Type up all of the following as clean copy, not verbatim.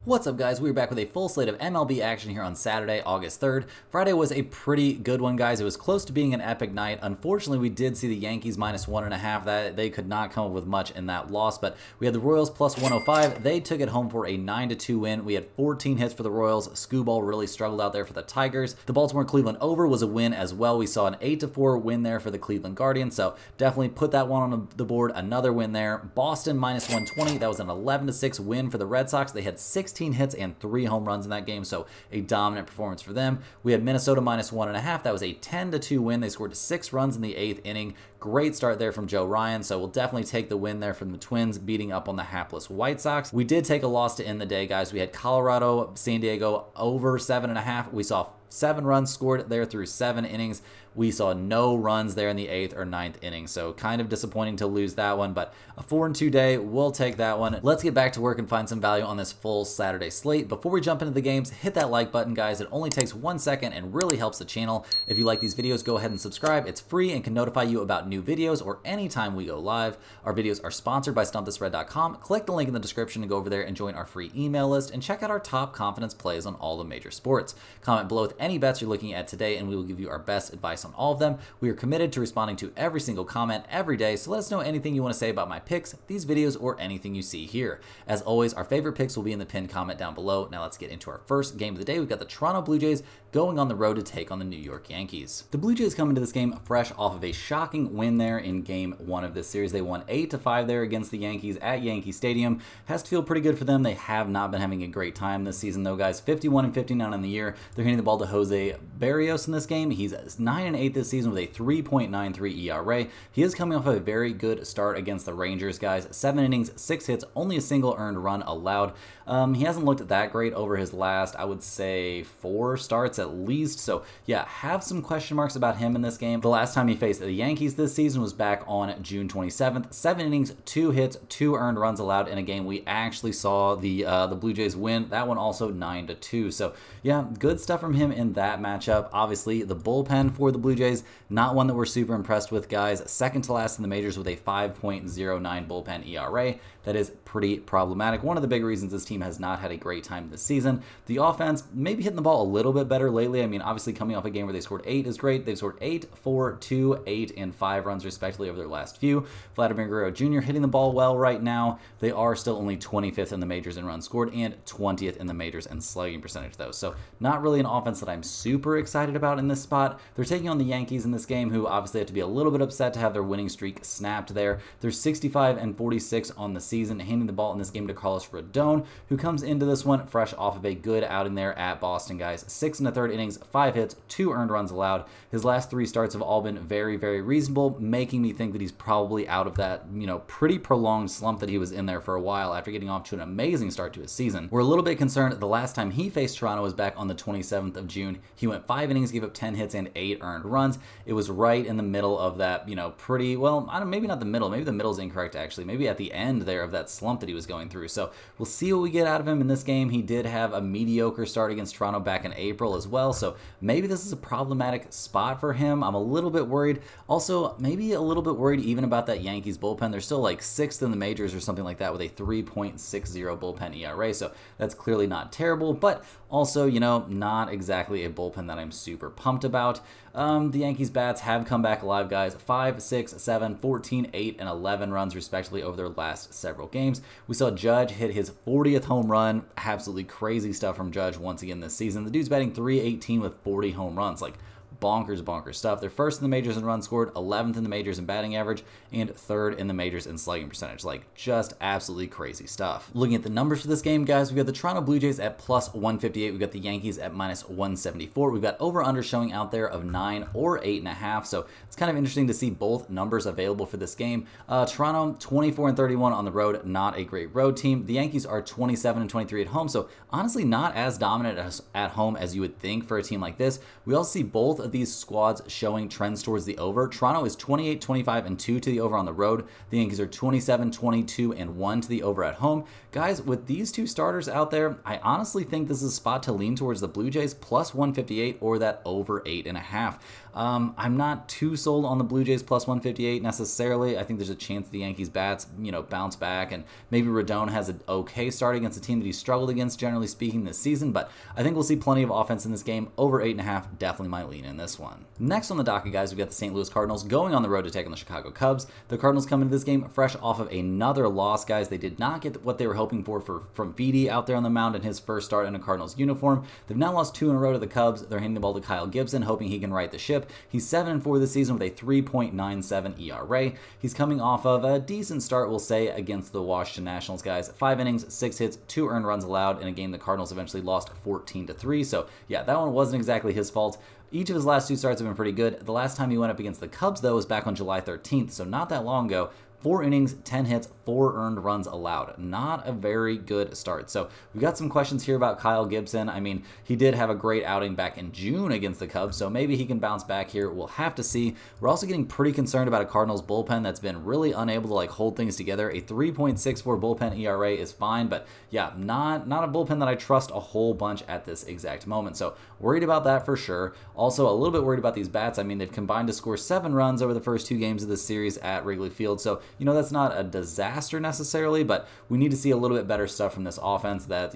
What's up, guys? We're back with a full slate of MLB action here on Saturday, August 3rd. Friday was a pretty good one, guys. It was close to being an epic night. Unfortunately, we did see the Yankees minus 1.5. That they could not come up with much in that loss, but we had the Royals plus 105. They took it home for a 9-2 win. We had 14 hits for the Royals. Skubal really struggled out there for the Tigers. The Baltimore-Cleveland over was a win as well. We saw an 8-4 win there for the Cleveland Guardians, so definitely put that one on the board. Another win there. Boston minus 120. That was an 11-6 win for the Red Sox. They had 16 hits and 3 home runs in that game, so a dominant performance for them. We had Minnesota minus 1.5. That was a 10-2 win. They scored 6 runs in the 8th inning. Great start there from Joe Ryan, so we'll definitely take the win there from the Twins, beating up on the hapless White Sox. We did take a loss to end the day, guys. We had Colorado, San Diego over 7.5. We saw 7 runs scored there through 7 innings. We saw no runs there in the 8th or 9th inning, so kind of disappointing to lose that one, but a 4-2 day, we'll take that one. Let's get back to work and find some value on this full Saturday slate. Before we jump into the games, hit that like button, guys. It only takes 1 second and really helps the channel. If you like these videos, go ahead and subscribe. It's free and can notify you about new videos or anytime we go live. Our videos are sponsored by StumpTheSpread.com. Click the link in the description to go over there and join our free email list and check out our top confidence plays on all the major sports. Comment below with any bets you're looking at today, and we will give you our best advice on all of them. We are committed to responding to every single comment every day, so let us know anything you want to say about my picks, these videos, or anything you see here. As always, our favorite picks will be in the pinned comment down below. Now let's get into our first game of the day. We've got the Toronto Blue Jays going on the road to take on the New York Yankees. The Blue Jays come into this game fresh off of a shocking win there in Game 1 of this series. They won 8-5 there against the Yankees at Yankee Stadium. Has to feel pretty good for them. They have not been having a great time this season, though, guys. 51-59 on the year. They're hitting the ball to Jose Barrios in this game. He's 9-8 this season with a 3.93 ERA. He is coming off of a very good start against the Rangers, guys. 7 innings, 6 hits, only a single earned run allowed. He hasn't looked that great over his last, I would say, 4 starts at least. So yeah, have some question marks about him in this game. The last time he faced the Yankees this season was back on June 27th. 7 innings, 2 hits, 2 earned runs allowed in a game we actually saw the Blue Jays win. That one also 9-2. So yeah, good stuff from him in that matchup. Obviously, the bullpen for the Blue Jays, not one that we're super impressed with, guys. Second to last in the majors with a 5.09 bullpen ERA. That is pretty problematic. One of the big reasons this team has not had a great time this season. The offense maybe hitting the ball a little bit better lately. I mean, obviously coming off a game where they scored 8 is great. They've scored 8, 4, 2, 8, and 5 runs respectively over their last few. Vladimir Guerrero Jr. hitting the ball well right now. They are still only 25th in the majors in runs scored and 20th in the majors in slugging percentage, though. So not really an offense that I'm super excited about in this spot. They're taking on the Yankees in this game, who obviously have to be a little bit upset to have their winning streak snapped there. They're 65-46 on the season, handing the ball in this game to Carlos Rodon, who comes into this one fresh off of a good outing there at Boston, guys. 6 1/3 innings, 5 hits, 2 earned runs allowed. His last 3 starts have all been very, very reasonable, making me think that he's probably out of that, pretty prolonged slump that he was in there for a while after getting off to an amazing start to his season. We're a little bit concerned. The last time he faced Toronto was back on the 27th of June. He went 5 innings, gave up 10 hits and 8 earned runs. It was right in the middle of that, pretty, well, maybe not the middle. Maybe the middle's incorrect, actually. Maybe at the end there of that slump that he was going through. So we'll see what we get out of him in this game. He did have a mediocre start against Toronto back in April as well. So maybe this is a problematic spot for him. I'm a little bit worried. Also, maybe a little bit worried even about that Yankees bullpen. They're still like 6th in the majors or something like that with a 3.60 bullpen ERA. So that's clearly not terrible, but also, not exactly a bullpen that I'm super pumped about. The Yankees bats have come back alive, guys. 5, 6, 7, 14, 8, and 11 runs respectively over their last several games. We saw Judge hit his 40th home run. Absolutely crazy stuff from Judge once again this season. The dude's batting .318 with 40 home runs. Like, bonkers stuff. They're 1st in the majors in runs scored, 11th in the majors in batting average, and 3rd in the majors in slugging percentage. Like, just absolutely crazy stuff. Looking at the numbers for this game, guys, we've got the Toronto Blue Jays at plus 158. We've got the Yankees at minus 174. We've got over-under showing out there of 9 or 8.5. So it's kind of interesting to see both numbers available for this game. Toronto 24-31 on the road, not a great road team. The Yankees are 27-23 at home. So honestly, not as dominant as at home as you would think for a team like this. We also see both of these squads showing trends towards the over. Toronto is 28, 25, and 2 to the over on the road. The Yankees are 27, 22, and 1 to the over at home. Guys, with these two starters out there, I honestly think this is a spot to lean towards the Blue Jays plus 158 or that over 8.5. I'm not too sold on the Blue Jays plus 158 necessarily. I think there's a chance the Yankees bats, bounce back, and maybe Rodon has an okay start against a team that he struggled against, generally speaking, this season, but I think we'll see plenty of offense in this game. Over 8.5, definitely might lean in this one. Next on the docket, guys, we've got the St. Louis Cardinals going on the road to take on the Chicago Cubs. The Cardinals come into this game fresh off of another loss, guys. They did not get what they were hoping for from Fede out there on the mound in his first start in a Cardinals uniform. They've now lost 2 in a row to the Cubs. They're handing the ball to Kyle Gibson, hoping he can right the ship. He's 7-4 this season with a 3.97 ERA. He's coming off of a decent start, we'll say, against the Washington Nationals, guys. 5 innings, 6 hits, 2 earned runs allowed in a game the Cardinals eventually lost 14-3. So yeah, that one wasn't exactly his fault. Each of his last 2 starts have been pretty good. The last time he went up against the Cubs, though, was back on July 13th, so not that long ago. 4 innings, 10 hits, 4 earned runs allowed. Not a very good start. So we've got some questions here about Kyle Gibson. I mean, he did have a great outing back in June against the Cubs, so maybe he can bounce back here. We'll have to see. We're also getting pretty concerned about a Cardinals bullpen that's been really unable to hold things together. A 3.64 bullpen ERA is fine, but yeah, not a bullpen that I trust a whole bunch at this exact moment. So worried about that for sure. Also a little bit worried about these bats. I mean, they've combined to score 7 runs over the first 2 games of this series at Wrigley Field. So that's not a disaster necessarily, but we need to see a little bit better stuff from this offense that,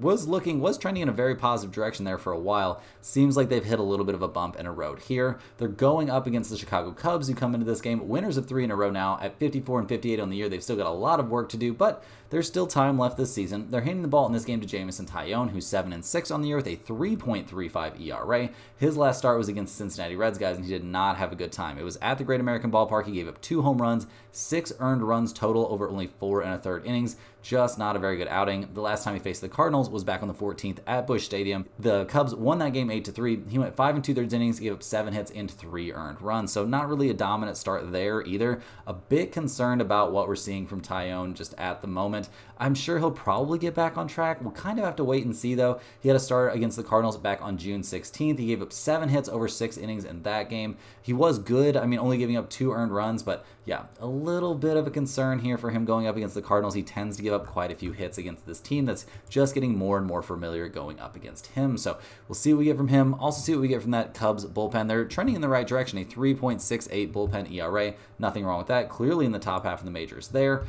was trending in a very positive direction there for a while. Seems like they've hit a little bit of a bump in a road here. They're going up against the Chicago Cubs, who come into this game winners of 3 in a row now at 54 and 58 on the year. They've still got a lot of work to do, but there's still time left this season. They're handing the ball in this game to Jameson Taillon, who's 7-6 on the year with a 3.35 ERA. His last start was against Cincinnati Reds, guys, and he did not have a good time. It was at the Great American Ballpark. He gave up 2 home runs, 6 earned runs total over only 4 1/3 innings. Just not a very good outing. The last time he faced the Cardinals was back on the 14th at Busch Stadium. The Cubs won that game 8-3. He went 5 2/3 innings, gave up 7 hits and 3 earned runs. So not really a dominant start there either. A bit concerned about what we're seeing from Taillon just at the moment. I'm sure he'll probably get back on track. We'll kind of have to wait and see, though. He had a start against the Cardinals back on June 16th. He gave up 7 hits over 6 innings in that game. He was good. I mean, only giving up 2 earned runs, but yeah, a little bit of a concern here for him going up against the Cardinals. He tends to give up quite a few hits against this team that's just getting more and more familiar going up against him. So we'll see what we get from him. Also see what we get from that Cubs bullpen. They're trending in the right direction, a 3.68 bullpen ERA. Nothing wrong with that. Clearly in the top half of the majors there.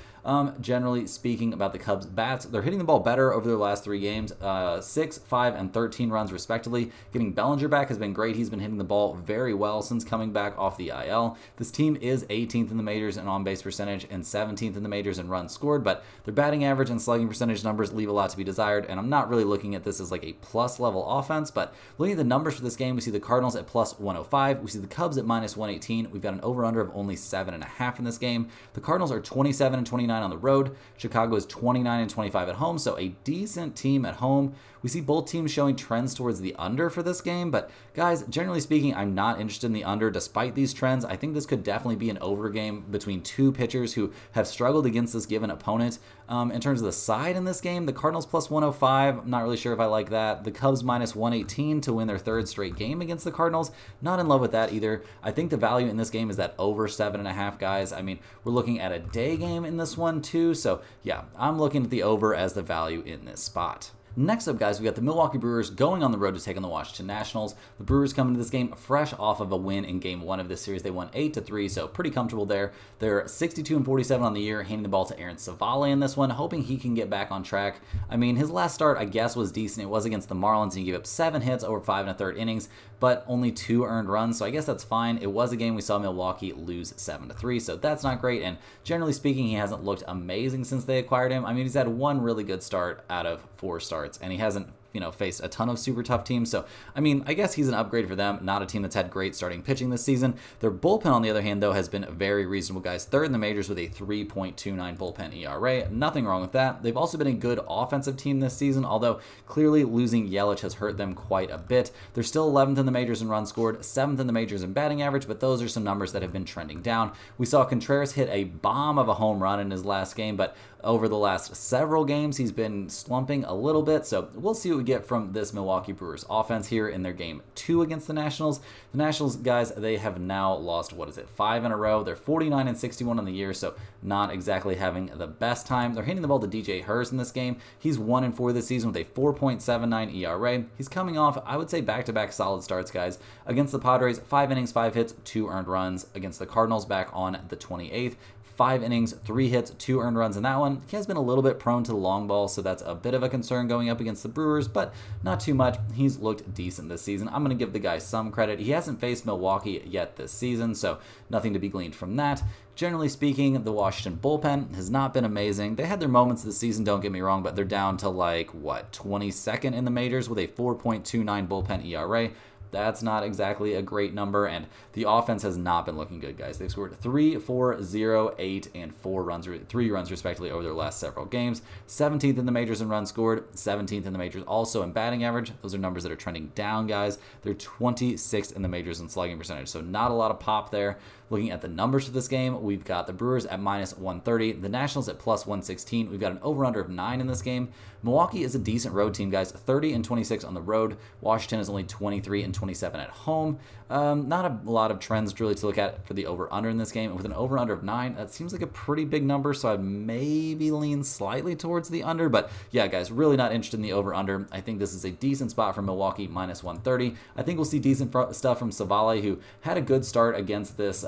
Generally speaking about the Cubs bats, they're hitting the ball better over their last 3 games, 6, 5, and 13 runs respectively. Getting Bellinger back has been great. He's been hitting the ball very well since coming back off the IL. This team is 18th in the majors in on-base percentage and 17th in the majors in runs scored, but their batting average and slugging percentage numbers leave a lot to be desired, and I'm not really looking at this as a plus level offense, but looking at the numbers for this game, we see the Cardinals at plus 105, we see the Cubs at minus 118. We've got an over-under of only 7.5 in this game. The Cardinals are 27 and 29 on the road. Chicago is 29 and 25 at home, so a decent team at home. We see both teams showing trends towards the under for this game, but guys, generally speaking, I'm not interested in the under despite these trends. I think this could definitely be an over game between 2 pitchers who have struggled against this given opponent. In terms of the side in this game, the Cardinals plus 105, I'm not really sure if I like that. The Cubs minus 118 to win their 3rd straight game against the Cardinals, not in love with that either. I think the value in this game is that over 7.5, guys. I mean, we're looking at a day game in this one too, so yeah, I'm looking at the over as the value in this spot. Next up, guys, we got the Milwaukee Brewers going on the road to take on the Washington Nationals. The Brewers come into this game fresh off of a win in Game 1 of this series. They won 8-3, so pretty comfortable there. They're 62 and 47 on the year, handing the ball to Aaron Savale in this one, hoping he can get back on track. I mean, his last start, I guess, was decent. It was against the Marlins, and he gave up 7 hits over 5 1/3 innings, but only 2 earned runs, so I guess that's fine. It was a game we saw Milwaukee lose 7-3, so that's not great, and generally speaking, he hasn't looked amazing since they acquired him. I mean, he's had 1 really good start out of 4 starts, and he hasn't faced a ton of super tough teams. So, I mean, I guess he's an upgrade for them. Not a team that's had great starting pitching this season. Their bullpen, on the other hand, though, has been very reasonable, guys. 3rd in the majors with a 3.29 bullpen ERA. Nothing wrong with that. They've also been a good offensive team this season, although clearly losing Yelich has hurt them quite a bit. They're still 11th in the majors in runs scored, 7th in the majors in batting average, but those are some numbers that have been trending down. We saw Contreras hit a bomb of a home run in his last game, but over the last several games, he's been slumping a little bit, so we'll see what we get from this Milwaukee Brewers offense here in their game 2 against the Nationals. The Nationals, guys, they have now lost, 5 in a row. They're 49-61 on the year, so not exactly having the best time. They're handing the ball to DJ Hurst in this game. He's 1-4 this season with a 4.79 ERA. He's coming off, I would say, back-to-back solid starts, guys. Against the Padres, 5 innings, 5 hits, 2 earned runs. Against the Cardinals back on the 28th, 5 innings, 3 hits, 2 earned runs in that one. He has been a little bit prone to the long ball, so that's a bit of a concern going up against the Brewers, but not too much. He's looked decent this season. I'm going to give the guy some credit. He hasn't faced Milwaukee yet this season, so nothing to be gleaned from that. Generally speaking, the Washington bullpen has not been amazing. They had their moments this season, don't get me wrong, but they're down to 22nd in the majors with a 4.29 bullpen ERA. That's not exactly a great number, and the offense has not been looking good, guys. They've scored 3, 4, 0, 8, and 3 runs respectively over their last several games. 17th in the majors in runs scored, 17th in the majors also in batting average. Those are numbers that are trending down, guys. They're 26th in the majors in slugging percentage, so not a lot of pop there. Looking at the numbers for this game, we've got the Brewers at -130, the Nationals at +116. We've got an over-under of 9 in this game. Milwaukee is a decent road team, guys. 30-26 on the road. Washington is only 23-27 at home. Not a lot of trends really to look at for the over-under in this game. And with an over-under of 9, that seems like a pretty big number, so I'd maybe lean slightly towards the under. But yeah, guys, really not interested in the over-under. I think this is a decent spot for Milwaukee, -130. I think we'll see decent stuff from Savale, who had a good start against this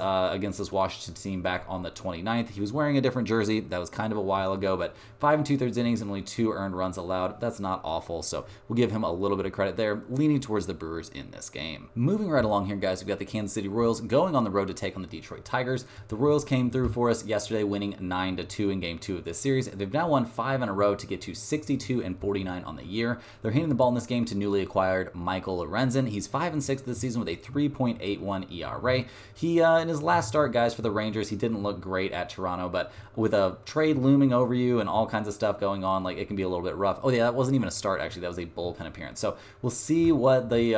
Washington team back on the 29th. He was wearing a different jersey. That was kind of a while ago, but 5 2/3 innings and only 2 earned runs allowed. That's not awful, so we'll give him a little bit of credit there, leaning towards the Brewers in this game. Moving right along here, guys, we've got the Kansas City Royals going on the road to take on the Detroit Tigers. The Royals came through for us yesterday, winning 9-2 in Game 2 of this series. They've now won 5 in a row to get to 62-49 on the year. They're handing the ball in this game to newly acquired Michael Lorenzen. He's 5-6 this season with a 3.81 ERA. He in his last start, guys, for the Rangers, he didn't look great at Toronto, but with a trade looming over you and all kinds of stuff going on, it can be a little bit rough. Oh yeah, that wasn't even a start, actually. That was a bullpen appearance. So we'll see what the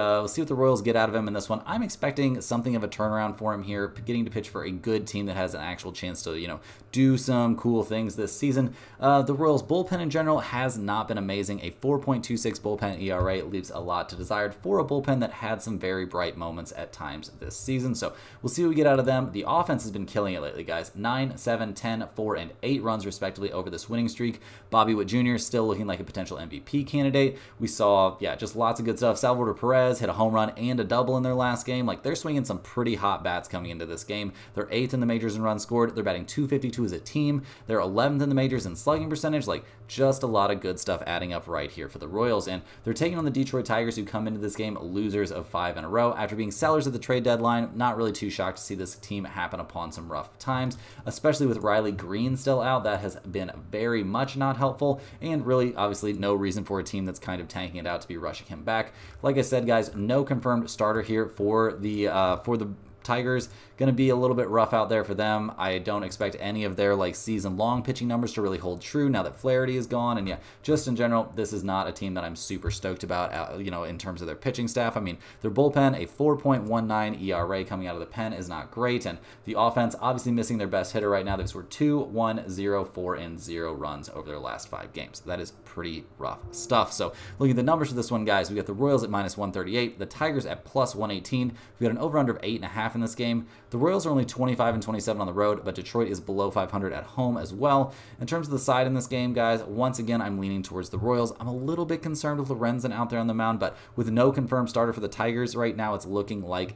Royals get out of him in this one. I'm expecting something of a turnaround for him here, getting to pitch for a good team that has an actual chance to, do some cool things this season. The Royals bullpen in general has not been amazing. A 4.26 bullpen ERA leaves a lot to desired for a bullpen that had some very bright moments at times this season. So we'll see what we get out of them. The offense has been killing it lately, guys. 9, 7, 10, 4, and 8 runs respectively over this winning streak. Bobby Witt Jr. is still looking like a potential MVP candidate. We saw, just lots of good stuff. Salvador Perez hit a home run and a double in their last game. They're swinging some pretty hot bats coming into this game. They're 8th in the majors in runs scored. They're batting .252 as a team. They're 11th in the majors in slugging percentage. Just a lot of good stuff adding up right here for the Royals. And they're taking on the Detroit Tigers, who come into this game losers of 5 in a row. After being sellers at the trade deadline, not really too shocked to see this team happen upon some rough times, especially with Riley Green still out. That has been very much not helpful, and really, obviously, no reason for a team that's kind of tanking it out to be rushing him back. Like I said, guys, no confirmed starter here for the Tigers. Going to be a little bit rough out there for them. I don't expect any of their season-long pitching numbers to really hold true now that Flaherty is gone. And yeah, just in general, this is not a team that I'm super stoked about, in terms of their pitching staff. I mean, their bullpen, a 4.19 ERA coming out of the pen is not great. And the offense, obviously missing their best hitter right now. They've scored 2, 1, 0, 4, and 0 runs over their last 5 games. That is pretty rough stuff. So looking at the numbers for this one, guys, we got the Royals at -138, the Tigers at +118. We got an over-under of 8.5 in this game. The Royals are only 25-27 on the road, but Detroit is below 500 at home as well. In terms of the side in this game, guys, once again, I'm leaning towards the Royals. I'm a little bit concerned with Lorenzen out there on the mound, but with no confirmed starter for the Tigers right now, it's looking like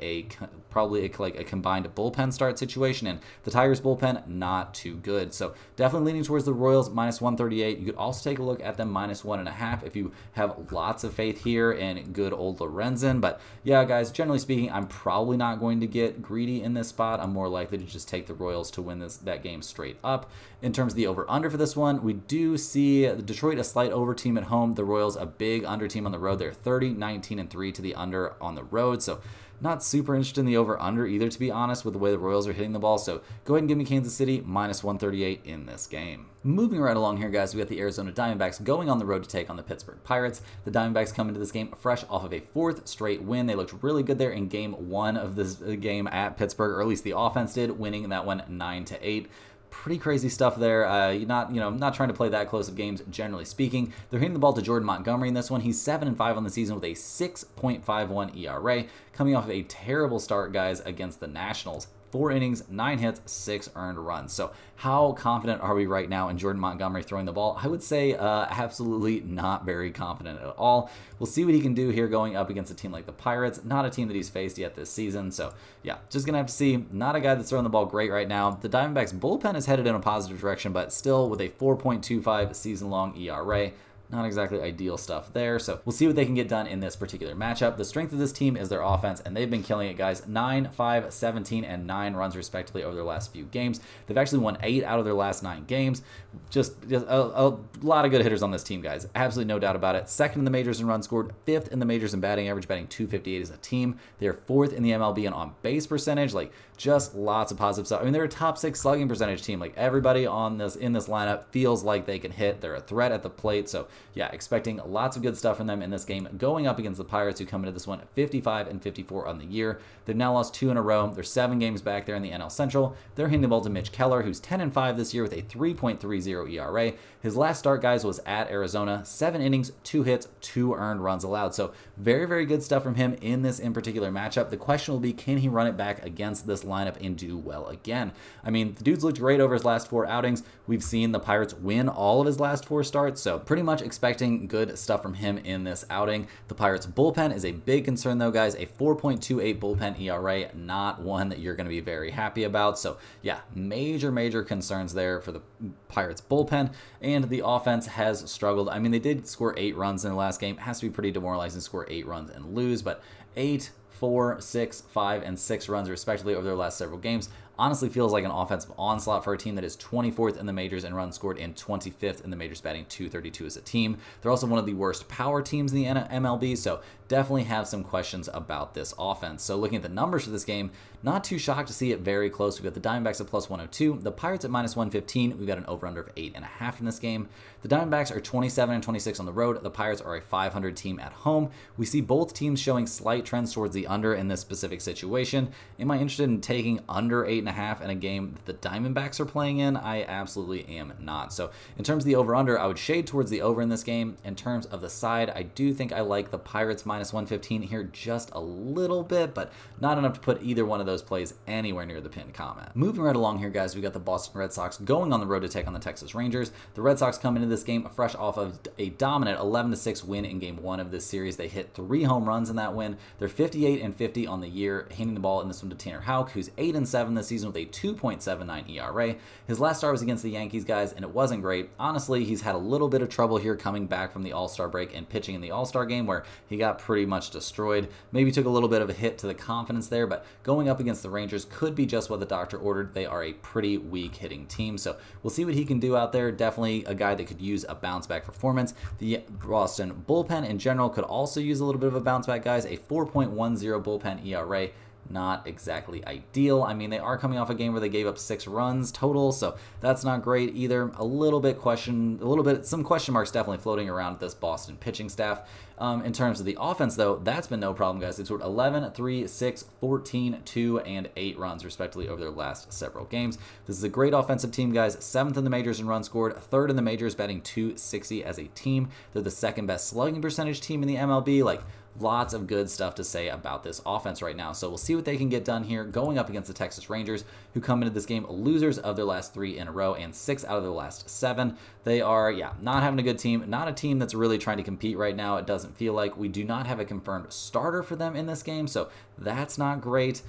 probably a combined bullpen start situation, and the Tigers bullpen, not too good. So definitely leaning towards the Royals, -138. You could also take a look at them -1.5 if you have lots of faith here in good old Lorenzen. But yeah, guys, generally speaking, I'm probably not going to get greedy in this spot. I'm more likely to just take the Royals to win that game straight up. In terms of the over-under for this one, we do see Detroit a slight over team at home, the Royals a big under team on the road. They're 30, 19, and 3 to the under on the road. So not super interested in the over-under either, to be honest, with the way the Royals are hitting the ball. So go ahead and give me Kansas City -138 in this game. Moving right along here, guys, we got the Arizona Diamondbacks going on the road to take on the Pittsburgh Pirates. The Diamondbacks come into this game fresh off of a 4th straight win. They looked really good there in Game 1 of this game at Pittsburgh, or at least the offense did, winning that one 9-8. pretty crazy stuff there. Not trying to play that close of games, generally speaking. They're hitting the ball to Jordan Montgomery in this one. He's 7-5 on the season with a 6.51 ERA, coming off of a terrible start, guys, against the Nationals. 4 innings, 9 hits, 6 earned runs. So how confident are we right now in Jordan Montgomery throwing the ball? I would say absolutely not very confident at all. We'll see what he can do here going up against a team like the Pirates. Not a team that he's faced yet this season. So yeah, just going to have to see. Not a guy that's throwing the ball great right now. The Diamondbacks bullpen is headed in a positive direction, but still with a 4.25 season-long ERA. Not exactly ideal stuff there, so we'll see what they can get done in this particular matchup. The strength of this team is their offense, and they've been killing it, guys. 9, 5, 17, and 9 runs respectively over their last few games. They've actually won 8 out of their last 9 games. Just a lot of good hitters on this team, guys. Absolutely no doubt about it. Second in the majors in runs scored, 5th in the majors in batting average, batting .258 as a team. They're 4th in the MLB in on-base percentage. Like, just lots of positive stuff. I mean, they're a top 6 slugging percentage team. Like, everybody in this lineup feels like they can hit. They're a threat at the plate, so yeah, expecting lots of good stuff from them in this game, going up against the Pirates, who come into this one at 55-54 on the year. They've now lost 2 in a row. They're 7 games back there in the NL Central. They're hitting the ball to Mitch Keller, who's 10-5 this year with a 3.30 ERA. His last start, guys, was at Arizona. 7 innings, 2 hits, 2 earned runs allowed. So very, very good stuff from him in this in particular matchup. The question will be, can he run it back against this lineup and do well again? I mean, the dude's looked great over his last 4 outings. We've seen the Pirates win all of his last 4 starts, so pretty much expecting good stuff from him in this outing. The Pirates bullpen is a big concern, though, guys. A 4.28 bullpen ERA, not one that you're going to be very happy about. So yeah, major concerns there for the Pirates bullpen, and the offense has struggled. I mean, they did score 8 runs in the last game. It has to be pretty demoralizing to score 8 runs and lose, but 8, 4, 6, 5, and 6 runs respectively over their last several games honestly feels like an offensive onslaught for a team that is 24th in the majors in runs scored and 25th in the majors, batting .232 as a team. They're also one of the worst power teams in the MLB, so definitely have some questions about this offense. So looking at the numbers for this game, not too shocked to see it very close. We've got the Diamondbacks at +102, the Pirates at -115. We've got an over-under of 8.5 in this game. The Diamondbacks are 27-26 on the road. The Pirates are a 500 team at home. We see both teams showing slight trends towards the under in this specific situation. Am I interested in taking under 8.5 in a game that the Diamondbacks are playing in? I absolutely am not. So in terms of the over-under, I would shade towards the over in this game. In terms of the side, I do think I like the Pirates -115 here just a little bit, but not enough to put either one of those plays anywhere near the pinned comment. Moving right along here, guys, we got the Boston Red Sox going on the road to take on the Texas Rangers. The Red Sox come into this game fresh off of a dominant 11-6 win in Game 1 of this series. They hit 3 home runs in that win. They're 58-50 on the year, hitting the ball in this one to Tanner Houck, who's 8-7 this season with a 2.79 ERA. His last start was against the Yankees, guys, and it wasn't great. Honestly, he's had a little bit of trouble here coming back from the All-Star break and pitching in the All-Star game, where he got pretty much destroyed. Maybe took a little bit of a hit to the confidence there, but going up against the Rangers could be just what the doctor ordered. They are a pretty weak hitting team, so we'll see what he can do out there. Definitely a guy that could use a bounce back performance. The Boston bullpen in general could also use a little bit of a bounce back, guys. A 4.10 bullpen ERA. Not exactly ideal. I mean, they are coming off a game where they gave up 6 runs total, so that's not great either. Some question marks definitely floating around this Boston pitching staff. In terms of the offense, though, that's been no problem, guys. They've scored 11, 3, 6, 14, 2, and 8 runs, respectively, over their last several games. This is a great offensive team, guys. 7th in the majors in runs scored, 3rd in the majors, batting .260 as a team. They're the 2nd best slugging percentage team in the MLB. Like, lots of good stuff to say about this offense right now. So we'll see what they can get done here going up against the Texas Rangers, who come into this game losers of their last 3 in a row and 6 out of their last 7. They are, not having a good team, not a team that's really trying to compete right now. It doesn't feel like. We do not have a confirmed starter for them in this game, so that's not great.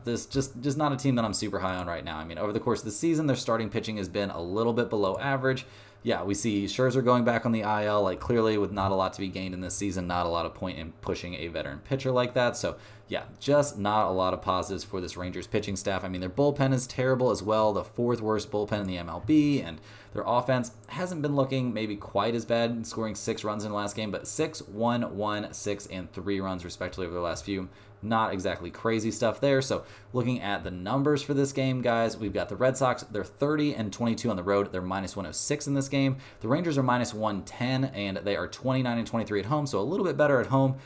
This just not a team that I'm super high on right now. I mean, over the course of the season, their starting pitching has been a little bit below average. Yeah, we see Scherzer going back on the IL, like clearly with not a lot to be gained in this season, not a lot of point in pushing a veteran pitcher like that. So yeah, just not a lot of positives for this Rangers pitching staff. I mean, their bullpen is terrible as well, the 4th worst bullpen in the MLB, and their offense hasn't been looking maybe quite as bad, scoring 6 runs in the last game, but 6, 1, 1, 6, and 3 runs respectively over the last few. Not exactly crazy stuff there. So looking at the numbers for this game, guys, we've got the Red Sox. They're 30-22 on the road. They're -106 in this game. The Rangers are -110, and they are 29-23 at home, so a little bit better at home.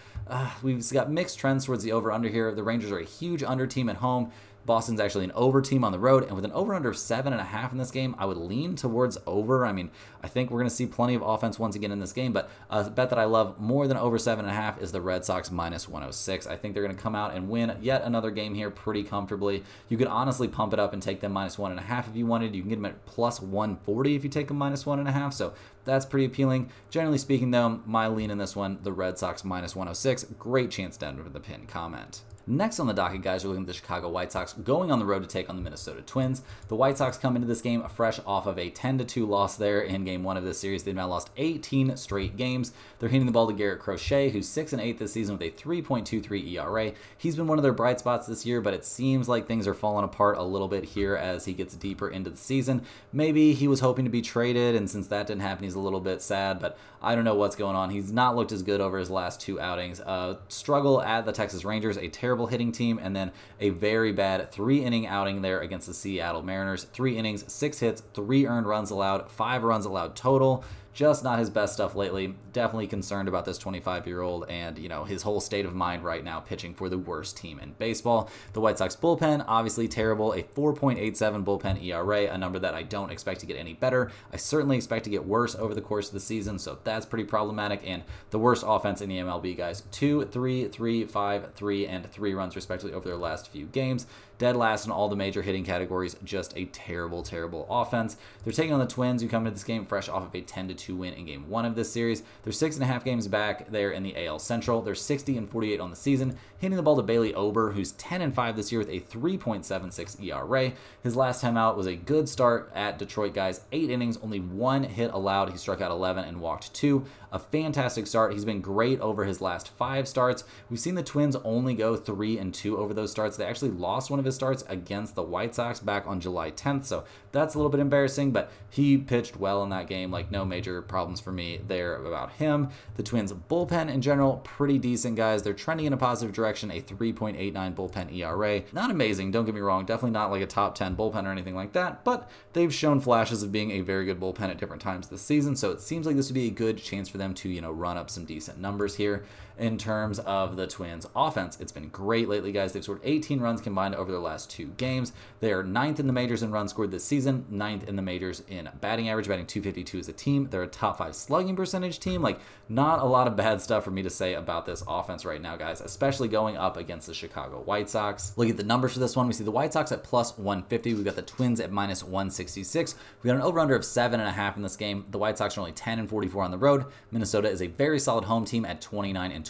We've got mixed trends towards the over-under here. The Rangers are a huge under team at home. Boston's actually an over team on the road, and with an over-under of 7.5 in this game, I would lean towards over. I mean, I think we're going to see plenty of offense once again in this game, but a bet that I love more than over 7.5 is the Red Sox minus 106. I think they're going to come out and win yet another game here pretty comfortably. You could honestly pump it up and take them minus 1.5 if you wanted. You can get them at plus 140 if you take them minus 1.5, so that's pretty appealing. Generally speaking, though, my lean in this one, the Red Sox minus 106. Great chance down with the pin comment. Next on the docket, guys, we're looking at the Chicago White Sox going on the road to take on the Minnesota Twins. The White Sox come into this game fresh off of a 10-2 loss there in Game 1 of this series. They've now lost 18 straight games. They're hitting the ball to Garrett Crochet, who's 6-8 this season with a 3.23 ERA. He's been one of their bright spots this year, but it seems like things are falling apart a little bit here as he gets deeper into the season. Maybe he was hoping to be traded, and since that didn't happen, he's a little bit sad, but I don't know what's going on. He's not looked as good over his last 2 outings. Struggle at the Texas Rangers, a terrible hitting team, and then a very bad 3-inning outing there against the Seattle Mariners. 3 innings, 6 hits, 3 earned runs allowed, 5 runs allowed total. Just not his best stuff lately. Definitely concerned about this 25-year-old and, his whole state of mind right now pitching for the worst team in baseball. The White Sox bullpen, obviously terrible. A 4.87 bullpen ERA, a number that I don't expect to get any better. I certainly expect to get worse over the course of the season, so that's pretty problematic. And the worst offense in the MLB, guys. 2, 3, 3, 5, 3, and 3 runs respectively over their last few games. Dead last in all the major hitting categories. Just a terrible, terrible offense. They're taking on the Twins, who come into this game fresh off of a 10-2 win in Game 1 of this series. They're 6.5 games back there in the AL Central. They're 60-48 on the season, hitting the ball to Bailey Ober, who's 10-5 this year with a 3.76 ERA. His last time out was a good start at Detroit, guys. 8 innings, only 1 hit allowed. He struck out 11 and walked 2. A fantastic start. He's been great over his last 5 starts. We've seen the Twins only go 3-2 over those starts. They actually lost one of his starts against the White Sox back on July 10th, so that's a little bit embarrassing, but he pitched well in that game. Like, no major problems for me there about him. The Twins bullpen in general, pretty decent, guys. They're trending in a positive direction, a 3.89 bullpen ERA. Not amazing, don't get me wrong. Definitely not like a top 10 bullpen or anything like that, but they've shown flashes of being a very good bullpen at different times this season, so it seems like this would be a good chance for them to, run up some decent numbers here. In terms of the Twins offense, it's been great lately, guys. They've scored 18 runs combined over their last 2 games. They are 9th in the majors in runs scored this season, 9th in the majors in batting average, batting .252 as a team. They're a top 5 slugging percentage team. Like, not a lot of bad stuff for me to say about this offense right now, guys, especially going up against the Chicago White Sox. Look at the numbers for this one. We see the White Sox at plus 150. We've got the Twins at minus 166. We got an over-under of 7.5 in this game. The White Sox are only 10-44 on the road. Minnesota is a very solid home team at 29-21.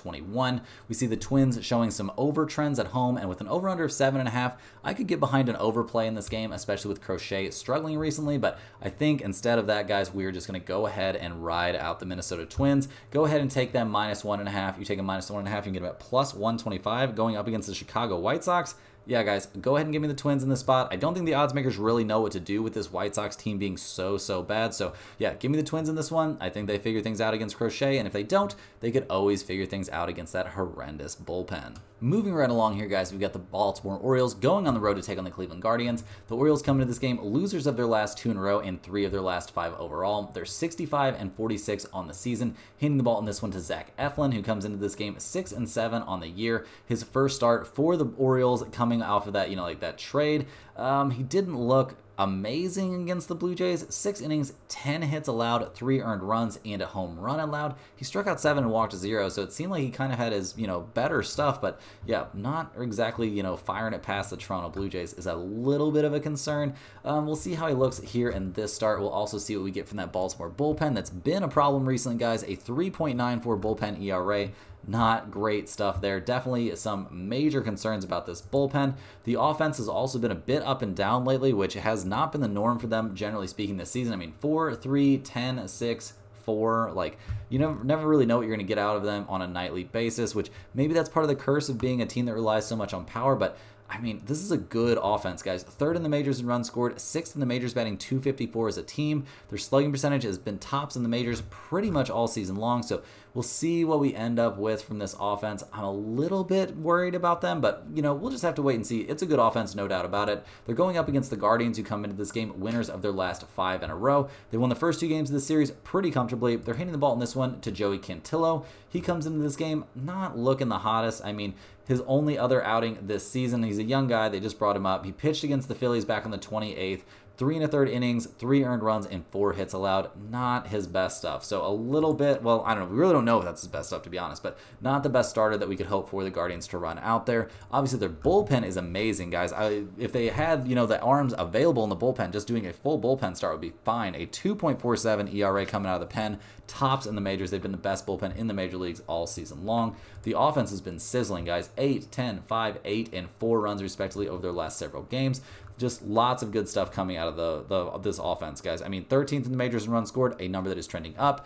We see the Twins showing some over trends at home, and with an over-under of 7.5, I could get behind an overplay in this game, especially with Crochet struggling recently, but I think instead of that, guys, we're just going to go ahead and ride out the Minnesota Twins. Go ahead and take them minus 1.5. You take a minus 1.5, you can get them at plus 125 going up against the Chicago White Sox. Yeah, guys, go ahead and give me the Twins in this spot. I don't think the odds makers really know what to do with this White Sox team being so bad. So, yeah, give me the Twins in this one. I think they figure things out against Crochet, and if they don't, they could always figure things out against that horrendous bullpen. Moving right along here, guys, we've got the Baltimore Orioles going on the road to take on the Cleveland Guardians. The Orioles come into this game losers of their last 2 in a row and 3 of their last 5 overall. They're 65-46 on the season, hitting the ball in this one to Zach Eflin, who comes into this game 6-7 on the year. His first start for the Orioles coming off of that, that trade. He didn't look amazing against the Blue Jays. 6 innings, 10 hits allowed, 3 earned runs, and a home run allowed. He struck out 7 and walked 0, so it seemed like he kind of had his, better stuff, but yeah, not exactly, firing it past the Toronto Blue Jays is a little bit of a concern. We'll see how he looks here in this start. We'll also see what we get from that Baltimore bullpen that's been a problem recently, guys. A 3.94 bullpen ERA. Not great stuff there. Definitely some major concerns about this bullpen. The offense has also been a bit up and down lately, which has not been the norm for them, generally speaking, this season. I mean, 4, 3, 10, 6, 4. Like, you never really know what you're going to get out of them on a nightly basis, which maybe that's part of the curse of being a team that relies so much on power, but I mean, this is a good offense, guys. 3rd in the majors in runs scored, 6th in the majors, batting .254 as a team. Their slugging percentage has been tops in the majors pretty much all season long, so we'll see what we end up with from this offense. I'm a little bit worried about them, but, you know, we'll just have to wait and see. It's a good offense, no doubt about it. They're going up against the Guardians, who come into this game winners of their last 5 in a row. They won the first 2 games of the series pretty comfortably. They're hitting the ball in this one to Joey Cantillo. He comes into this game not looking the hottest. I mean, his only other outing this season, he's a young guy. They just brought him up. He pitched against the Phillies back on the 28th. 3 1/3 innings, 3 earned runs, and 4 hits allowed. Not his best stuff. So a little bit, well, I don't know. We really don't know if that's his best stuff, to be honest, but not the best starter that we could hope for the Guardians to run out there. Obviously, their bullpen is amazing, guys. If they had, you know, the arms available in the bullpen, just doing a full bullpen start would be fine. A 2.47 ERA coming out of the pen, tops in the majors. They've been the best bullpen in the major leagues all season long. The offense has been sizzling, guys. 8, 10, 5, 8, and 4 runs, respectively, over their last several games. Just lots of good stuff coming out of this offense, guys. I mean, 13th in the majors in runs scored, a number that is trending up.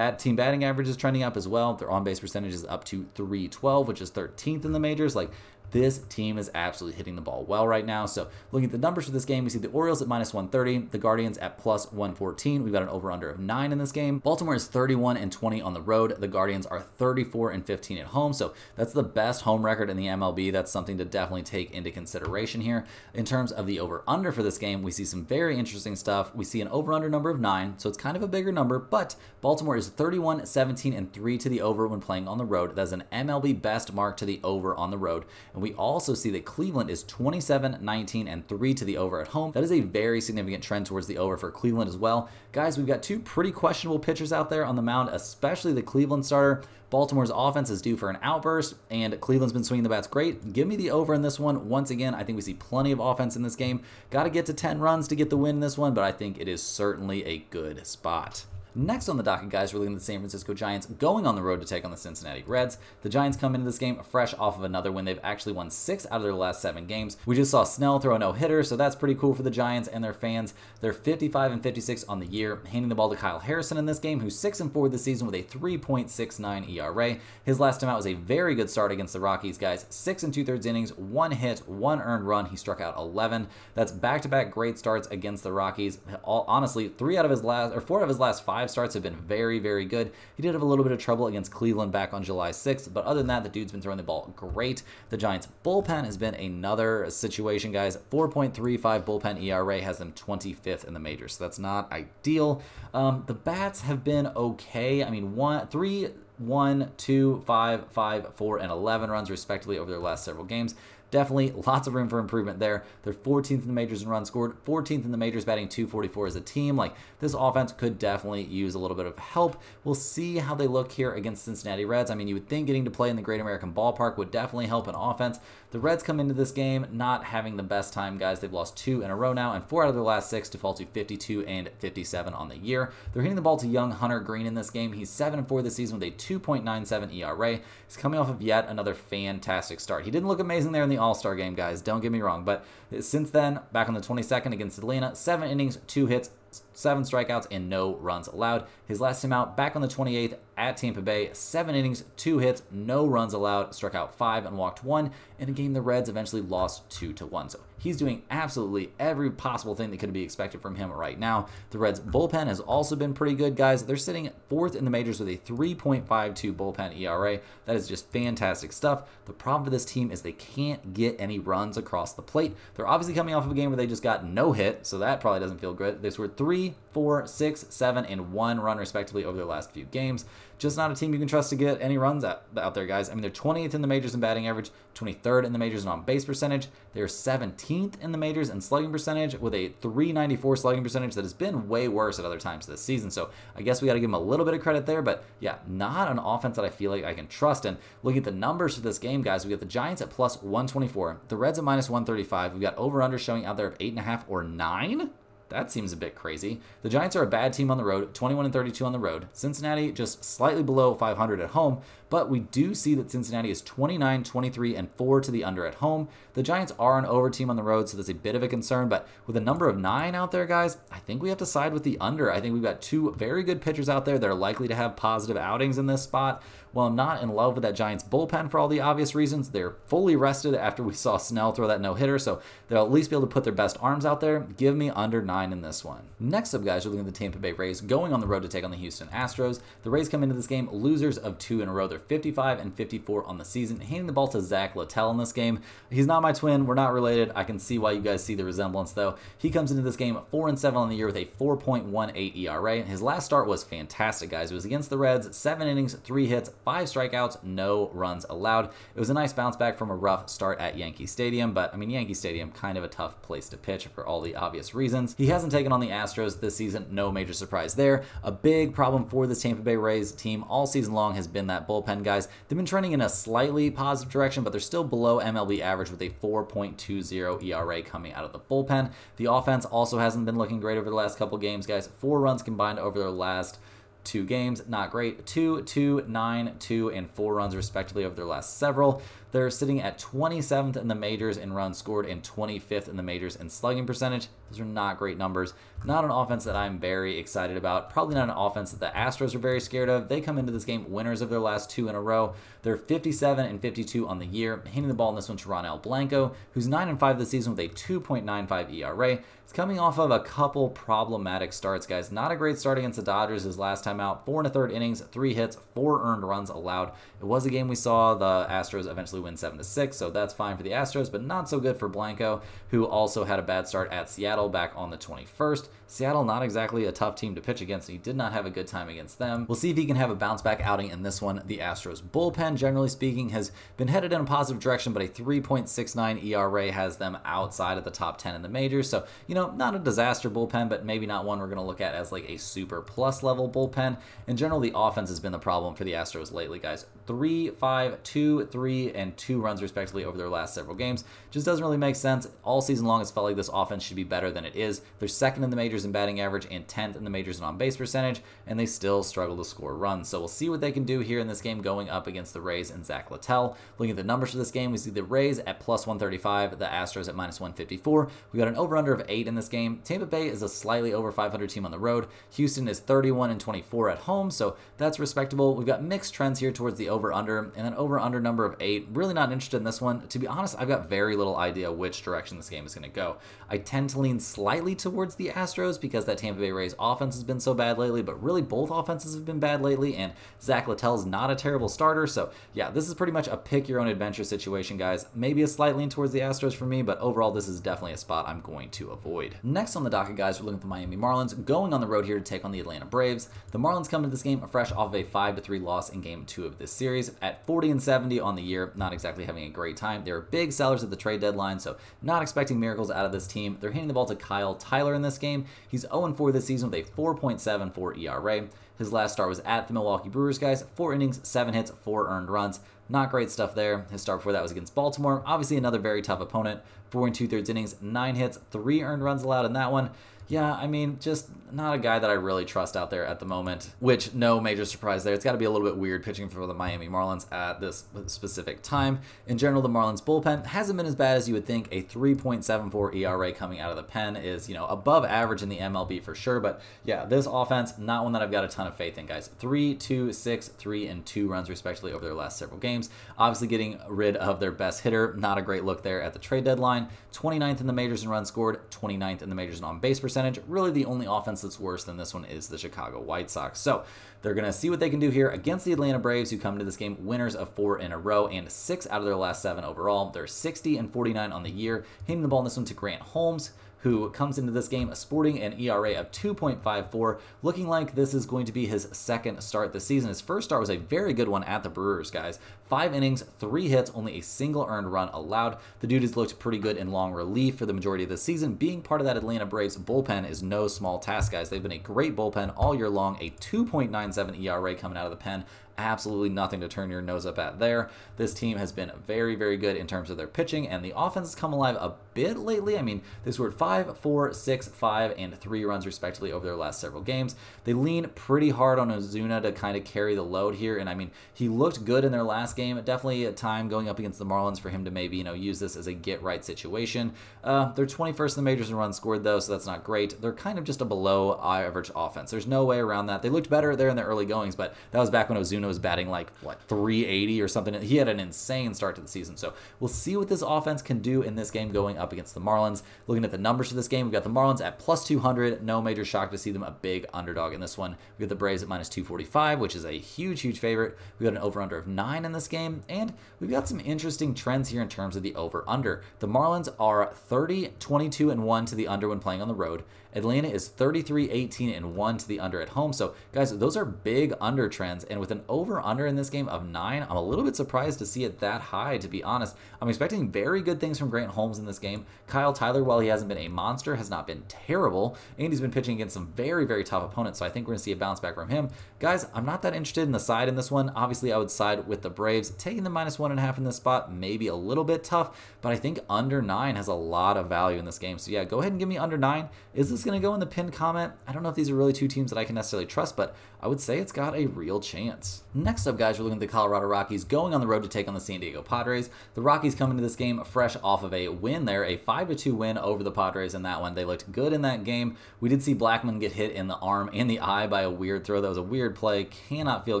Team batting average is trending up as well. Their on-base percentage is up to .312, which is 13th in the majors. Like, this team is absolutely hitting the ball well right now. So looking at the numbers for this game, we see the Orioles at -130, the Guardians at +114. We've got an over-under of 9 in this game. Baltimore is 31-20 on the road. The Guardians are 34-15 at home. So that's the best home record in the MLB. That's something to definitely take into consideration here. In terms of the over-under for this game, we see some very interesting stuff. We see an over-under number of 9, so it's kind of a bigger number, but Baltimore is 31-17-3 to the over when playing on the road. That's an MLB best mark to the over on the road. And we also see that Cleveland is 27-19-3 to the over at home. That is a very significant trend towards the over for Cleveland as well. Guys, we've got 2 pretty questionable pitchers out there on the mound, especially the Cleveland starter. Baltimore's offense is due for an outburst, and Cleveland's been swinging the bats great. Give me the over in this one. Once again, I think we see plenty of offense in this game. Got to get to 10 runs to get the win in this one, but I think it is certainly a good spot. Next on the docket, guys, we're looking at the San Francisco Giants going on the road to take on the Cincinnati Reds. The Giants come into this game fresh off of another win. They've actually won 6 out of their last 7 games. We just saw Snell throw a no-hitter, so that's pretty cool for the Giants and their fans. They're 55-56 on the year, handing the ball to Kyle Harrison in this game, who's 6-4 this season with a 3.69 ERA. His last time out was a very good start against the Rockies, guys. 6 2/3 innings, 1 hit, 1 earned run. He struck out 11. That's back-to-back great starts against the Rockies. Honestly, 4 out of his last 5 starts have been very, very good. He did have a little bit of trouble against Cleveland back on July 6th, but other than that, the dude's been throwing the ball great. The Giants' bullpen has been another situation, guys. 4.35 bullpen ERA has them 25th in the majors, so that's not ideal. The bats have been okay. I mean, 3, 1, 2, 5, 5, 4, and 11 runs respectively over their last several games. Definitely lots of room for improvement there. They're 14th in the majors in runs scored, 14th in the majors, batting .244 as a team. Like, this offense could definitely use a little bit of help. We'll see how they look here against Cincinnati Reds. I mean, you would think getting to play in the Great American Ballpark would definitely help an offense. The Reds come into this game not having the best time, guys. They've lost 2 in a row now, and 4 out of their last 6 to fall to 52-57 on the year. They're hitting the ball to young Hunter Green in this game. He's 7-4 this season with a 2.97 ERA. He's coming off of yet another fantastic start. He didn't look amazing there in the All-Star game, guys. Don't get me wrong. But since then, back on the 22nd against Atlanta, 7 innings, 2 hits, 7 strikeouts, and no runs allowed. His last time out, back on the 28th at Tampa Bay, 7 innings, 2 hits, no runs allowed, struck out 5 and walked 1, in a game the Reds eventually lost 2-1. So he's doing absolutely every possible thing that could be expected from him right now. The Reds' bullpen has also been pretty good, guys. They're sitting 4th in the majors with a 3.52 bullpen ERA. That is just fantastic stuff. The problem for this team is they can't get any runs across the plate. They're obviously coming off of a game where they just got no hit, so that probably doesn't feel good. They scored 3, 4, 6, 7, and 1 run respectively over their last few games. Just not a team you can trust to get any runs out there, guys. I mean, they're 20th in the majors in batting average, 23rd in the majors in on-base percentage. They're 17th in the majors in slugging percentage with a .394 slugging percentage that has been way worse at other times this season. So I guess we got to give them a little bit of credit there, but yeah, not an offense that I feel like I can trust. And looking at the numbers for this game, guys, we got the Giants at +124, the Reds at -135. We've got over-under showing out there of 8.5 or 9. That seems a bit crazy. The Giants are a bad team on the road, 21-32 on the road. Cincinnati just slightly below 500 at home, but we do see that Cincinnati is 29-23-4 to the under at home. The Giants are an over team on the road, so that's a bit of a concern, but with a number of 9 out there, guys, I think we have to side with the under. I think we've got 2 very good pitchers out there that are likely to have positive outings in this spot. while I'm not in love with that Giants bullpen for all the obvious reasons, they're fully rested after we saw Snell throw that no-hitter, so they'll at least be able to put their best arms out there. Give me under 9 in this one. Next up, guys, we're looking at the Tampa Bay Rays going on the road to take on the Houston Astros. The Rays come into this game losers of 2 in a row. They're 55 and 54 on the season, handing the ball to Zach Littell in this game. He's not my twin. We're not related. I can see why you guys see the resemblance, though. He comes into this game 4-7 on the year with a 4.18 ERA. His last start was fantastic, guys. It was against the Reds, 7 innings, 3 hits, 5 strikeouts, no runs allowed. It was a nice bounce back from a rough start at Yankee Stadium, but I mean, Yankee Stadium, kind of a tough place to pitch for all the obvious reasons. He hasn't taken on the Astros this season. No major surprise there. A big problem for this Tampa Bay Rays team all season long has been that bullpen, guys. They've been trending in a slightly positive direction, but they're still below MLB average with a 4.20 ERA coming out of the bullpen. The offense also hasn't been looking great over the last couple games, guys. 4 runs combined over their last 2 games, not great. 2, 2, 9, 2, and 4 runs respectively over their last several. They're sitting at 27th in the majors in runs scored and 25th in the majors in slugging percentage. Those are not great numbers. Not an offense that I'm very excited about. Probably not an offense that the Astros are very scared of. They come into this game winners of their last 2 in a row. They're 57 and 52 on the year. Handing the ball in this one to Ronel Blanco, who's 9-5 this season with a 2.95 ERA. He's coming off of a couple problematic starts, guys. Not a great start against the Dodgers his last time out. 4 1/3 innings, 3 hits, 4 earned runs allowed. It was a game we saw the Astros eventually win 7-6, so that's fine for the Astros, but not so good for Blanco, who also had a bad start at Seattle back on the 21st. Seattle, not exactly a tough team to pitch against. He did not have a good time against them. We'll see if he can have a bounce back outing in this one. The Astros bullpen, generally speaking, has been headed in a positive direction, but a 3.69 ERA has them outside of the top 10 in the majors. So, you know, not a disaster bullpen, but maybe not one we're going to look at as like a super plus level bullpen. In general, the offense has been the problem for the Astros lately, guys. 3, 5, 2, 3, and 2 runs respectively over their last several games. Just doesn't really make sense. All season long, it's felt like this offense should be better than it is. They're 2nd in the majors in batting average and 10th in the majors in on-base percentage, and they still struggle to score runs. So we'll see what they can do here in this game going up against the Rays and Zach Littell. Looking at the numbers for this game, we see the Rays at plus 135, the Astros at minus 154. We got an over-under of 8 in this game. Tampa Bay is a slightly over 500 team on the road. Houston is 31 and 24 at home, so that's respectable. We've got mixed trends here towards the over-under, and an over-under number of 8. Really not interested in this one. To be honest, I've got very little idea which direction this game is going to go. I tend to lean slightly towards the Astros because that Tampa Bay Rays offense has been so bad lately, but really both offenses have been bad lately, and Zach Littell's not a terrible starter. So yeah, this is pretty much a pick your own adventure situation, guys. Maybe a slight lean towards the Astros for me, but overall this is definitely a spot I'm going to avoid. Next on the docket, guys, we're looking at the Miami Marlins going on the road here to take on the Atlanta Braves. The Marlins come into this game fresh off of a 5-3 loss in game 2 of this series at 40 and 70 on the year. Not exactly having a great time. They were big sellers at the trade deadline, so not expecting miracles out of this team. They're handing the ball to Kyle Tyler in this game. He's 0-4 this season with a 4.74 ERA. His last start was at the Milwaukee Brewers, guys. 4 innings, 7 hits, 4 earned runs. Not great stuff there. His start before that was against Baltimore. Obviously another very tough opponent. 4 2/3 innings, 9 hits, 3 earned runs allowed in that one. Yeah, I mean, just not a guy that I really trust out there at the moment, which no major surprise there. It's got to be a little bit weird pitching for the Miami Marlins at this specific time. In general, the Marlins bullpen hasn't been as bad as you would think. A 3.74 ERA coming out of the pen is, you know, above average in the MLB for sure. But yeah, this offense, not one that I've got a ton of faith in, guys. 3, 2, 6, 3, and 2 runs respectively over their last several games. Obviously getting rid of their best hitter, not a great look there at the trade deadline. 29th in the majors in runs scored, 29th in the majors in on-base percentage. Really the only offense that's worse than this one is the Chicago White Sox. So they're going to see what they can do here against the Atlanta Braves, who come into this game winners of 4 in a row and 6 out of their last 7 overall. They're 60 and 49 on the year. Hitting the ball in this one to Grant Holmes, who comes into this game sporting an ERA of 2.54, looking like this is going to be his second start this season. His first start was a very good one at the Brewers, guys. 5 innings, 3 hits, only a single earned run allowed. The dude has looked pretty good in long relief for the majority of the season. Being part of that Atlanta Braves bullpen is no small task, guys. They've been a great bullpen all year long. A 2.97 ERA coming out of the pen. Absolutely nothing to turn your nose up at there. This team has been very, very good in terms of their pitching, and the offense has come alive a bit lately. I mean, they scored 5, 4, 6, 5, and 3 runs respectively over their last several games. They lean pretty hard on Ozuna to kind of carry the load here, and I mean, he looked good in their last game. Definitely a time going up against the Marlins for him to maybe, you know, use this as a get-right situation. They're 21st in the majors in runs scored, though, so that's not great. They're kind of just a below-average offense. There's no way around that. They looked better there in the early goings, but that was back when Ozuna Ozuna was batting like, what, 380 or something. He had an insane start to the season. So we'll see what this offense can do in this game going up against the Marlins. Looking at the numbers for this game, we've got the Marlins at plus 200. No major shock to see them a big underdog in this one. We've got the Braves at minus 245, which is a huge, huge favorite. We've got an over-under of 9 in this game, and we've got some interesting trends here in terms of the over-under. The Marlins are 30, 22, and 1 to the under when playing on the road. Atlanta is 33, 18, and 1 to the under at home. So, guys, those are big under trends. And with an over-under in this game of 9, I'm a little bit surprised to see it that high, to be honest. I'm expecting very good things from Grant Holmes in this game. Kyle Tyler, while he hasn't been a monster, has not been terrible. And he's been pitching against some very, very tough opponents. So I think we're going to see a bounce back from him. Guys, I'm not that interested in the side in this one. Obviously, I would side with the Braves. Taking the minus 1.5 in this spot may be a little bit tough, but I think under 9 has a lot of value in this game. So yeah, go ahead and give me under 9. Is this going to go in the pinned comment? I don't know if these are really two teams that I can necessarily trust, but I would say it's got a real chance. Next up, guys, we're looking at the Colorado Rockies going on the road to take on the San Diego Padres. The Rockies come into this game fresh off of a win there, a 5-2 win over the Padres in that one. They looked good in that game. We did see Blackmon get hit in the arm and the eye by a weird throw. That was a weird play. Cannot feel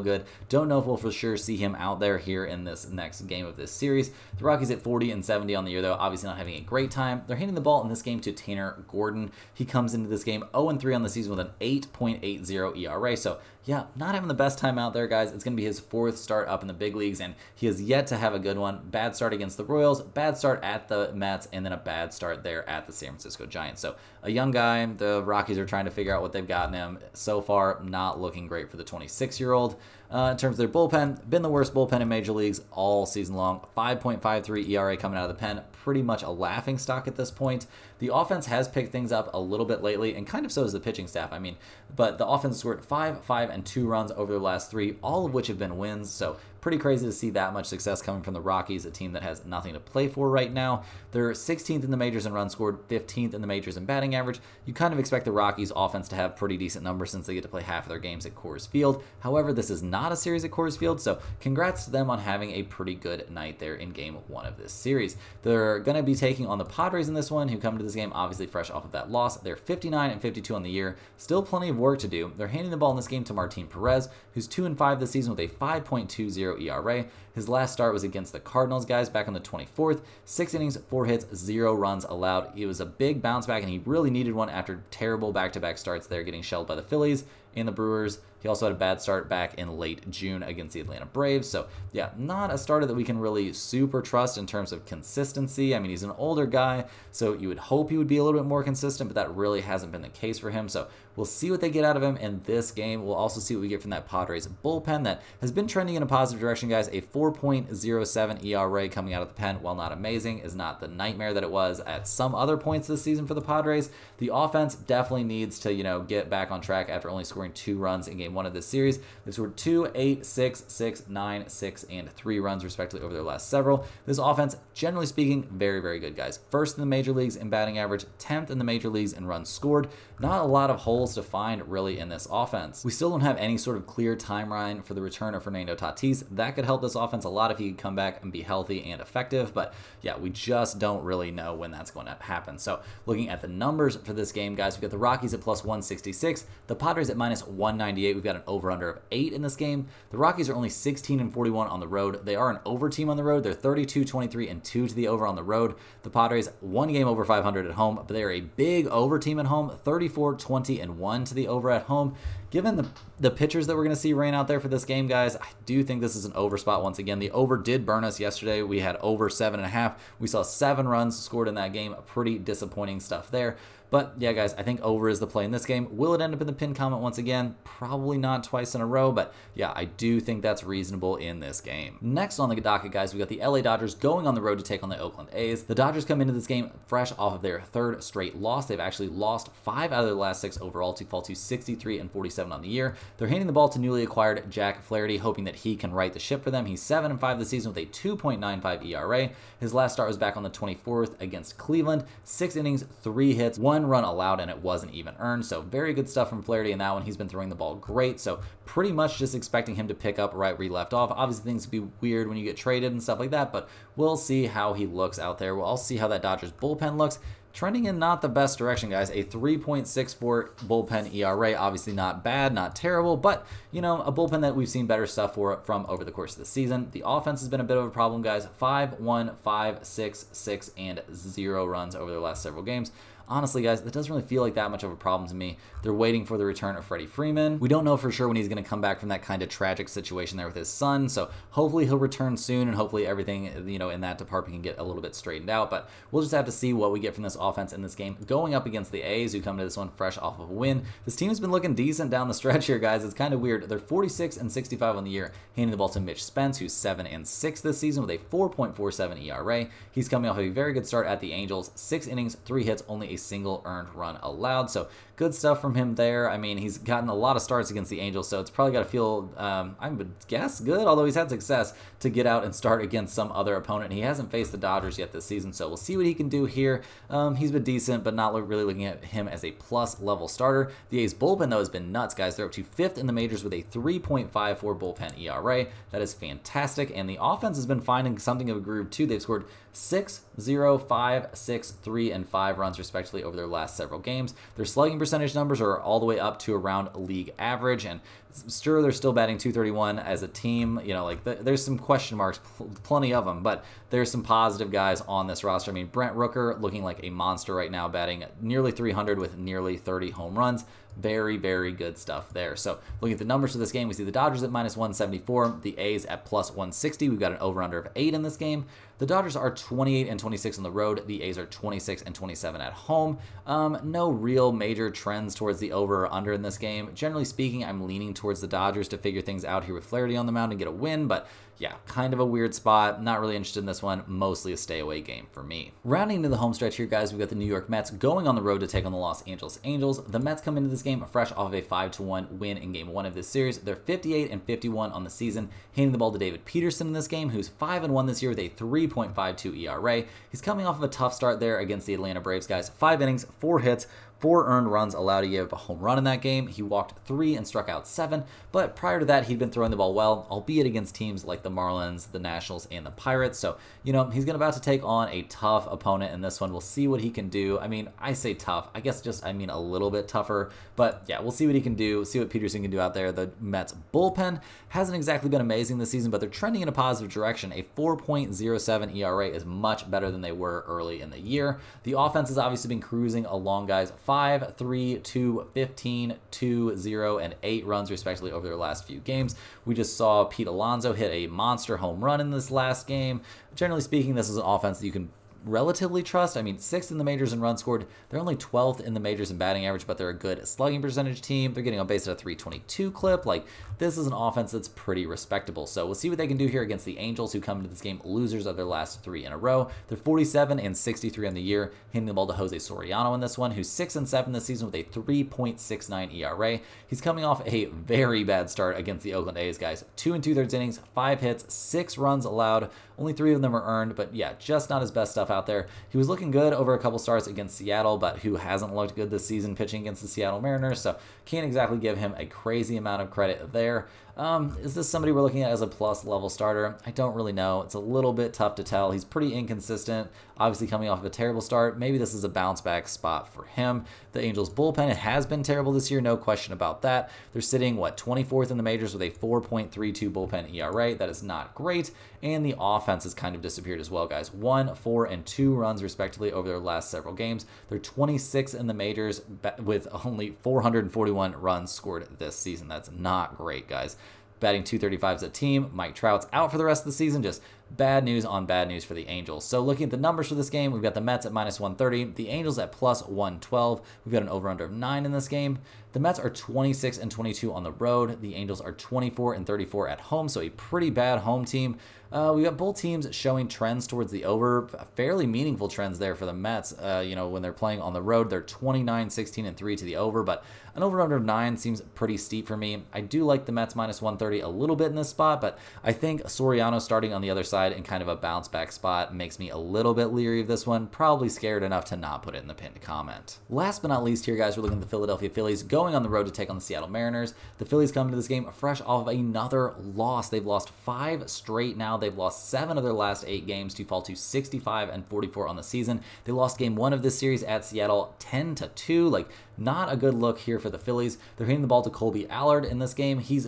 good. Don't know if we'll for sure see him out there here in this next game of this series. The Rockies at 40 and 70 on the year, though, obviously not having a great time. They're handing the ball in this game to Tanner Gordon. He comes into this game 0-3 on the season with an 8.80 ERA. So yeah, not having the best time out there, guys. It's going to be his 4th start up in the big leagues, and he has yet to have a good one. Bad start against the Royals, bad start at the Mets, and then a bad start there at the San Francisco Giants. So a young guy, the Rockies are trying to figure out what they've got in him. So far, not looking great for the 26-year-old. In terms of their bullpen, been the worst bullpen in major leagues all season long. 5.53 ERA coming out of the pen, pretty much a laughing stock at this point. The offense has picked things up a little bit lately, and kind of so has the pitching staff. I mean, but the offense scored 5, 5, and 2 runs over their last 3, all of which have been wins. So pretty crazy to see that much success coming from the Rockies, a team that has nothing to play for right now. They're 16th in the majors in runs scored, 15th in the majors in batting average. You kind of expect the Rockies offense to have pretty decent numbers since they get to play half of their games at Coors Field. However, this is not a series at Coors Field, so congrats to them on having a pretty good night there in game 1 of this series. They're going to be taking on the Padres in this one, who come to this game obviously fresh off of that loss. They're 59 and 52 on the year. Still plenty of work to do. They're handing the ball in this game to Martin Perez, who's 2-5 this season with a 5.20 ERA. His last start was against the Cardinals, guys, back on the 24th. 6 innings, 4 hits, 0 runs allowed. It was a big bounce back, and he really needed one after terrible back-to-back starts there, getting shelled by the Phillies and the Brewers. He also had a bad start back in late June against the Atlanta Braves. So, yeah, not a starter that we can really super trust in terms of consistency. I mean, he's an older guy, so you would hope he would be a little bit more consistent, but that really hasn't been the case for him. So we'll see what they get out of him in this game. We'll also see what we get from that Padres bullpen that has been trending in a positive direction, guys. A 4.07 ERA coming out of the pen, while not amazing, is not the nightmare that it was at some other points this season for the Padres. The offense definitely needs to, get back on track after only scoring 2 runs in game 1 of this series. They scored 2, 8, 6, 6, 9, 6, and 3 runs respectively over their last several. This offense, generally speaking, very, very good, guys. 1st in the major leagues in batting average, 10th in the major leagues in runs scored. Not a lot of holes to find really in this offense. We still don't have any sort of clear timeline for the return of Fernando Tatis. That could help this offense a lot if he could come back and be healthy and effective, but yeah, we just don't really know when that's going to happen. So looking at the numbers for this game, guys, we've got the Rockies at plus 166, the Padres at minus 198. We've got an over-under of 8 in this game. The Rockies are only 16 and 41 on the road. They are an over team on the road. They're 32, 23, and 2 to the over on the road. The Padres, 1 game over 500 at home, but they are a big over team at home, 34, 20, and 1 to the over at home. Given the pitchers that we're going to see rain out there for this game, guys, I do think this is an over spot once again. The over did burn us yesterday. We had over 7.5. We saw 7 runs scored in that game. Pretty disappointing stuff there. But yeah, guys, I think over is the play in this game. Will it end up in the pin comment once again? Probably not twice in a row, but yeah, I do think that's reasonable in this game. Next on the docket, guys, we got the LA Dodgers going on the road to take on the Oakland A's. The Dodgers come into this game fresh off of their 3rd straight loss. They've actually lost 5 out of their last 6 overall to fall to 63 and 47 on the year. They're handing the ball to newly acquired Jack Flaherty, hoping that he can right the ship for them. He's 7-5 this season with a 2.95 ERA. His last start was back on the 24th against Cleveland. 6 innings, 3 hits, 1 run allowed, and it wasn't even earned. So very good stuff from Flaherty in that one. He's been throwing the ball great. So pretty much just expecting him to pick up right where he left off. Obviously things can be weird when you get traded and stuff like that, but we'll see how he looks out there. We'll also see how that Dodgers bullpen looks. trending in not the best direction, guys. A 3.64 bullpen ERA, obviously not bad, not terrible, but, you know, a bullpen that we've seen better stuff from over the course of the season. The offense has been a bit of a problem, guys. 5-1, 5-6, 6, and 0 runs over their last several games. Honestly, guys, that doesn't really feel like that much of a problem to me. They're waiting for the return of Freddie Freeman. We don't know for sure when he's going to come back from that kind of tragic situation there with his son, so hopefully he'll return soon, and hopefully everything, you know, in that department can get a little bit straightened out, but we'll just have to see what we get from this offense in this game. Going up against the A's, who come to this one fresh off of a win. This team has been looking decent down the stretch here, guys. It's kind of weird. They're 46-65 on the year, handing the ball to Mitch Spence, who's 7-6 this season with a 4.47 ERA. He's coming off a very good start at the Angels. 6 innings, 3 hits, only a single earned run allowed. So good stuff from him there. I mean, he's gotten a lot of starts against the Angels, so it's probably got to feel, I would guess, good, although he's had success to get out and start against some other opponent. He hasn't faced the Dodgers yet this season, so we'll see what he can do here. He's been decent, but not really looking at him as a plus level starter. The A's bullpen, though, has been nuts, guys. They're up to 5th in the majors with a 3.54 bullpen ERA. That is fantastic, and the offense has been finding something of a groove, too. They've scored 6, 0, 5, 6, 3, and 5 runs, respectively, over their last several games. Their slugging percentage numbers are all the way up to around league average, and sure, they're still batting .231 as a team. You know, like there's some question marks, plenty of them, but there's some positive guys on this roster. I mean, Brent Rooker looking like a monster right now, batting nearly 300 with nearly 30 home runs. Very, very good stuff there. So looking at the numbers for this game, we see the Dodgers at -174, the A's at +160. We've got an over-under of 8 in this game. The Dodgers are 28-26 on the road. The A's are 26-27 at home. No real major trends towards the over or under in this game. Generally speaking, I'm leaning towards the Dodgers to figure things out here with Flaherty on the mound and get a win, but yeah, kind of a weird spot. Not really interested in this one. Mostly a stay-away game for me. Rounding into the home stretch here, guys, we've got the New York Mets going on the road to take on the Los Angeles Angels. The Mets come into this game fresh off of a 5-1 win in Game 1 of this series. They're 58-51 on the season, handing the ball to David Peterson in this game, who's 5-1 this year with a 3.52 ERA. He's coming off of a tough start there against the Atlanta Braves, guys. 5 innings, 4 hits, 4 earned runs, allowed to give up a home run in that game. He walked 3 and struck out 7, but prior to that, he'd been throwing the ball well, albeit against teams like the Marlins, the Nationals, and the Pirates. So, you know, he's about to take on a tough opponent in this one. We'll see what he can do. I mean, I say tough. I guess just, I mean, a little bit tougher, but yeah, we'll see what he can do, see what Peterson can do out there. The Mets bullpen hasn't exactly been amazing this season, but they're trending in a positive direction. A 4.07 ERA is much better than they were early in the year. The offense has obviously been cruising along, guys. 5, 3, 2, 15, 2, 0, and 8 runs, respectively, over their last few games. We just saw Pete Alonso hit a monster home run in this last game. Generally speaking, this is an offense that you can relatively trust. I mean, 6th in the majors in runs scored. They're only 12th in the majors in batting average, but they're a good slugging percentage team. They're getting on base at a 322 clip. Like, this is an offense that's pretty respectable. So we'll see what they can do here against the Angels, who come into this game losers of their last 3 in a row. They're 47-63 on the year, handing the ball to Jose Soriano in this one, who's 6-7 this season with a 3.69 ERA. He's coming off a very bad start against the Oakland A's, guys. 2 2/3 innings, 5 hits, 6 runs allowed. Only 3 of them are earned, but yeah, just not his best stuff out there. He was looking good over a couple starts against Seattle, but who hasn't looked good this season pitching against the Seattle Mariners, so can't exactly give him a crazy amount of credit there. Is this somebody we're looking at as a plus level starter? I don't really know. It's a little bit tough to tell. He's pretty inconsistent, obviously coming off of a terrible start. Maybe this is a bounce back spot for him. The Angels bullpen, it has been terrible this year, no question about that. They're sitting, 24th in the majors with a 4.32 bullpen ERA. That is not great, and the offense has kind of disappeared as well, guys. 1, 4, and 2 runs, respectively, over their last several games. They're 26th in the majors with only 441 runs scored this season. That's not great, guys. Batting .235 as a team. Mike Trout's out for the rest of the season. Just bad news on bad news for the Angels. So looking at the numbers for this game, we've got the Mets at -130, the Angels at +112. We've got an over-under of 9 in this game. The Mets are 26-22 on the road. The Angels are 24-34 at home, so a pretty bad home team. We got both teams showing trends towards the over, fairly meaningful trends there for the Mets. You know, when they're playing on the road, they're 29-16-3 to the over, but an over-under of 9 seems pretty steep for me. I do like the Mets -130 a little bit in this spot, but I think Soriano starting on the other side side in kind of a bounce back spot makes me a little bit leery of this one. Probably scared enough to not put it in the pinned comment. Last but not least here, guys, we're looking at the Philadelphia Phillies going on the road to take on the Seattle Mariners. The Phillies come into this game fresh off of another loss. They've lost 5 straight now. They've lost 7 of their last 8 games to fall to 65-44 on the season. They lost game 1 of this series at Seattle 10-2. Like, not a good look here for the Phillies. They're hitting the ball to Colby Allard in this game. He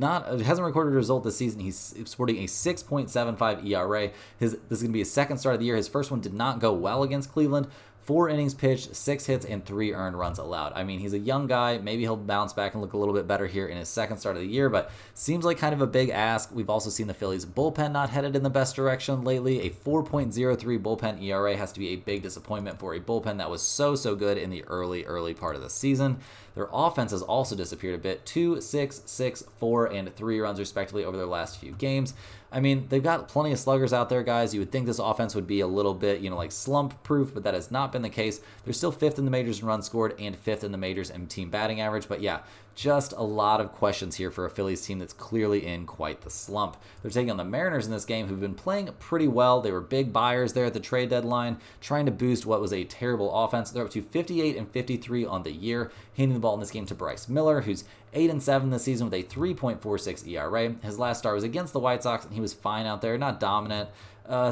hasn't recorded a result this season. He's sporting a 6.75 ERA. This is going to be his second start of the year. His first one did not go well against Cleveland. 4 innings pitched, 6 hits, and 3 earned runs allowed. I mean, he's a young guy. Maybe he'll bounce back and look a little bit better here in his second start of the year, but seems like kind of a big ask. We've also seen the Phillies bullpen not headed in the best direction lately. A 4.03 bullpen ERA has to be a big disappointment for a bullpen that was so good in the early part of the season. Their offense has also disappeared a bit. 2, 6, 6, 4, and 3 runs respectively over their last few games. I mean, they've got plenty of sluggers out there, guys. You would think this offense would be a little bit, like slump-proof, but that has not been the case. They're still 5th in the majors in runs scored and 5th in the majors in team batting average. But yeah, just a lot of questions here for a Phillies team that's clearly in quite the slump. They're taking on the Mariners in this game, who've been playing pretty well. They were big buyers there at the trade deadline, trying to boost what was a terrible offense. They're up to 58-53 on the year, handing the ball in this game to Bryce Miller, who's 8-7 this season with a 3.46 ERA. His last start was against the White Sox, and he was fine out there, not dominant.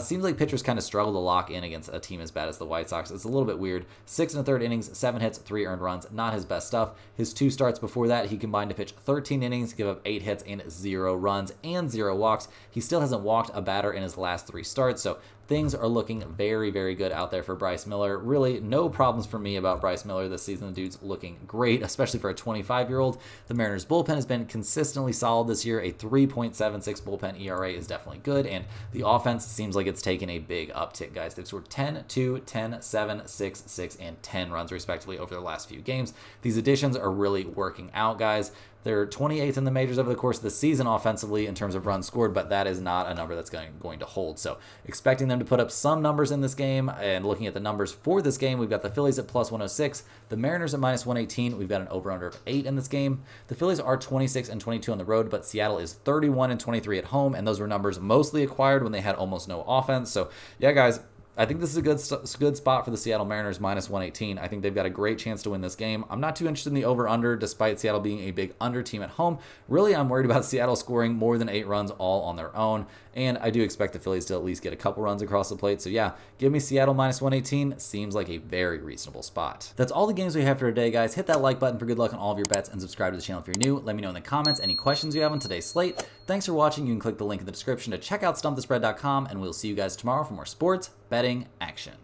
Seems like pitchers kind of struggle to lock in against a team as bad as the White Sox. It's a little bit weird. 6 1/3 innings, 7 hits, 3 earned runs. Not his best stuff. His 2 starts before that, he combined to pitch 13 innings, give up 8 hits and 0 runs and 0 walks. He still hasn't walked a batter in his last 3 starts, so things are looking very good out there for Bryce Miller. Really, no problems for me about Bryce Miller this season. The dude's looking great, especially for a 25-year-old. The Mariners' bullpen has been consistently solid this year. A 3.76 bullpen ERA is definitely good, and the offense seems like it's taken a big uptick, guys. They've scored 10, 2, 10, 7, 6, 6, and 10 runs, respectively, over their last few games. These additions are really working out, guys. They're 28th in the majors over the course of the season offensively in terms of runs scored, but that is not a number that's going to hold. So expecting them to put up some numbers in this game, and looking at the numbers for this game, we've got the Phillies at +106, the Mariners at -118. We've got an over-under of 8 in this game. The Phillies are 26-22 on the road, but Seattle is 31-23 at home, and those were numbers mostly acquired when they had almost no offense. So yeah, guys, I think this is a good spot for the Seattle Mariners, -118. I think they've got a great chance to win this game. I'm not too interested in the over-under, despite Seattle being a big under team at home. Really, I'm worried about Seattle scoring more than 8 runs all on their own, and I do expect the Phillies to at least get a couple runs across the plate. So yeah, give me Seattle -118. Seems like a very reasonable spot. That's all the games we have for today, guys. Hit that like button for good luck on all of your bets, and subscribe to the channel if you're new. Let me know in the comments any questions you have on today's slate. Thanks for watching. You can click the link in the description to check out StumpTheSpread.com, and we'll see you guys tomorrow for more sports betting action.